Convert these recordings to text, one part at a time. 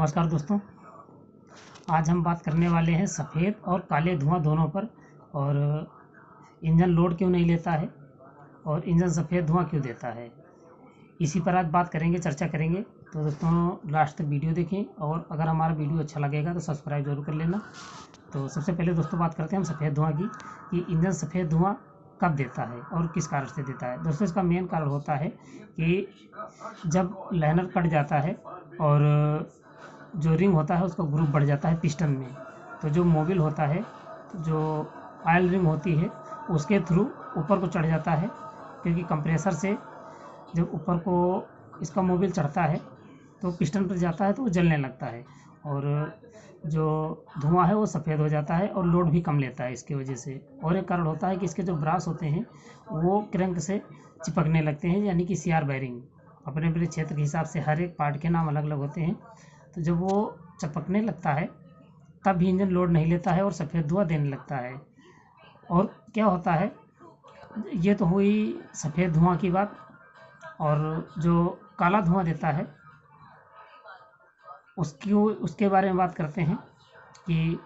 नमस्कार दोस्तों, आज हम बात करने वाले हैं सफ़ेद और काले धुआं दोनों पर। और इंजन लोड क्यों नहीं लेता है और इंजन सफ़ेद धुआं क्यों देता है, इसी पर आज बात करेंगे, चर्चा करेंगे। तो दोस्तों लास्ट तक वीडियो देखें और अगर हमारा वीडियो अच्छा लगेगा तो सब्सक्राइब जरूर कर लेना। तो सबसे पहले दोस्तों बात करते हैं हम सफ़ेद धुआं की कि इंजन सफ़ेद धुआं कब देता है और किस कारण से देता है। दोस्तों इसका मेन कारण होता है कि जब लाइनर कट जाता है और जो रिंग होता है उसका ग्रुप बढ़ जाता है पिस्टन में, तो जो मोबिल होता है, जो ऑयल रिंग होती है उसके थ्रू ऊपर को चढ़ जाता है, क्योंकि कंप्रेसर से जब ऊपर को इसका मोबिल चढ़ता है तो पिस्टन पर जाता है तो वो जलने लगता है और जो धुआं है वो सफ़ेद हो जाता है और लोड भी कम लेता है इसकी वजह से। और एक कारण होता है कि इसके जो ब्रास होते हैं वो क्रैंक से चिपकने लगते हैं, यानी कि सीआर बेयरिंग। अपने अपने क्षेत्र के हिसाब से हर एक पार्ट के नाम अलग अलग होते हैं। तो जब वो चिपकने लगता है तब भी इंजन लोड नहीं लेता है और सफ़ेद धुआं देने लगता है। और क्या होता है, ये तो हुई सफ़ेद धुआं की बात। और जो काला धुआं देता है उसके बारे में बात करते हैं कि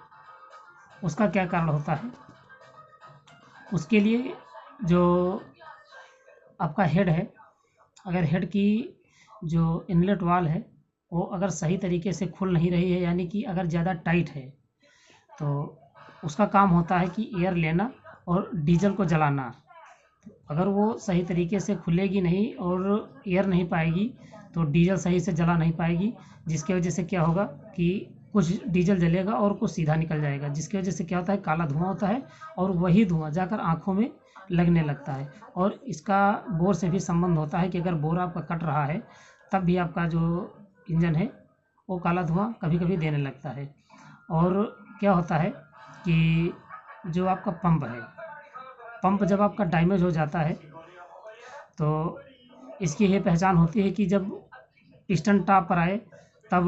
उसका क्या कारण होता है। उसके लिए जो आपका हेड है, अगर हेड की जो इनलेट वाल है वो अगर सही तरीके से खुल नहीं रही है, यानी कि अगर ज़्यादा टाइट है, तो उसका काम होता है कि एयर लेना और डीजल को जलाना। अगर वो सही तरीके से खुलेगी नहीं और एयर नहीं पाएगी तो डीजल सही से जला नहीं पाएगी, जिसकी वजह से क्या होगा कि कुछ डीजल जलेगा और कुछ सीधा निकल जाएगा, जिसकी वजह से क्या होता है, काला धुआं होता है और वही धुआं जाकर आँखों में लगने लगता है। और इसका बोर से भी संबंध होता है कि अगर बोर आपका कट रहा है तब भी आपका जो इंजन है वो काला धुआं कभी कभी देने लगता है। और क्या होता है कि जो आपका पंप जब आपका डैमेज हो जाता है तो इसकी ये पहचान होती है कि जब पिस्टन टॉप पर आए तब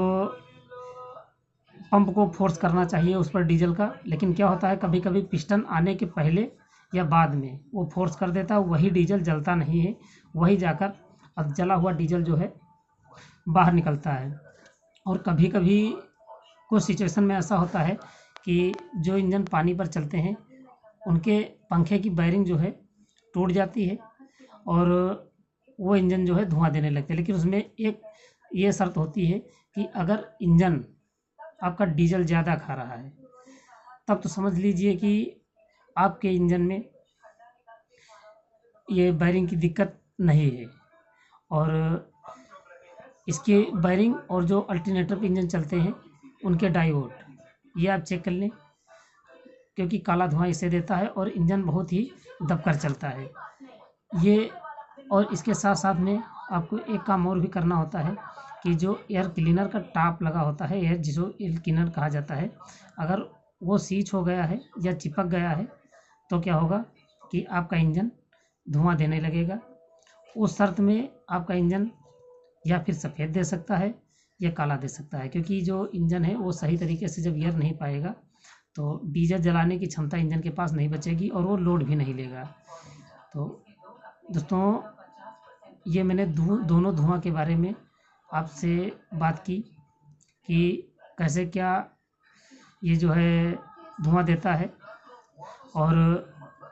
पंप को फोर्स करना चाहिए उस पर डीजल का, लेकिन क्या होता है कभी कभी पिस्टन आने के पहले या बाद में वो फोर्स कर देता है, वही डीजल जलता नहीं है, वही जाकर अब जला हुआ डीजल जो है बाहर निकलता है। और कभी कभी कुछ सिचुएशन में ऐसा होता है कि जो इंजन पानी पर चलते हैं उनके पंखे की बेयरिंग जो है टूट जाती है और वो इंजन जो है धुआं देने लगते हैं। लेकिन उसमें एक ये शर्त होती है कि अगर इंजन आपका डीजल ज़्यादा खा रहा है तब तो समझ लीजिए कि आपके इंजन में ये बेयरिंग की दिक्कत नहीं है। और इसके बेयरिंग और जो अल्टरनेटर पे इंजन चलते हैं उनके डायोड ये आप चेक कर लें, क्योंकि काला धुआं इसे देता है और इंजन बहुत ही दबकर चलता है ये। और इसके साथ साथ में आपको एक काम और भी करना होता है कि जो एयर क्लीनर का टॉप लगा होता है, एयर जिसको एयर क्लीनर कहा जाता है, अगर वो सीच हो गया है या चिपक गया है तो क्या होगा कि आपका इंजन धुआं देने लगेगा। उस शर्त में आपका इंजन या फिर सफ़ेद दे सकता है या काला दे सकता है, क्योंकि जो इंजन है वो सही तरीके से जब एयर नहीं पाएगा तो डीजल जलाने की क्षमता इंजन के पास नहीं बचेगी और वो लोड भी नहीं लेगा। तो दोस्तों ये मैंने दोनों धुआं के बारे में आपसे बात की कि कैसे क्या ये जो है धुआं देता है। और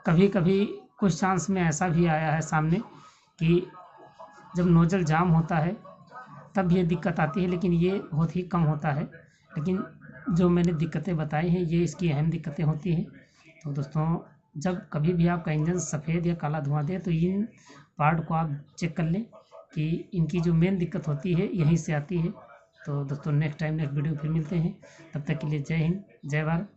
कभी कभी कुछ चांस में ऐसा भी आया है सामने कि जब नोजल जाम होता है तब ये दिक्कत आती है, लेकिन ये बहुत ही कम होता है। लेकिन जो मैंने दिक्कतें बताई हैं ये इसकी अहम दिक्कतें होती हैं। तो दोस्तों जब कभी भी आपका इंजन सफ़ेद या काला धुआं दे तो इन पार्ट को आप चेक कर लें कि इनकी जो मेन दिक्कत होती है यहीं से आती है। तो दोस्तों नेक्स्ट वीडियो फिर मिलते हैं, तब तक के लिए जय हिंद, जय भारत।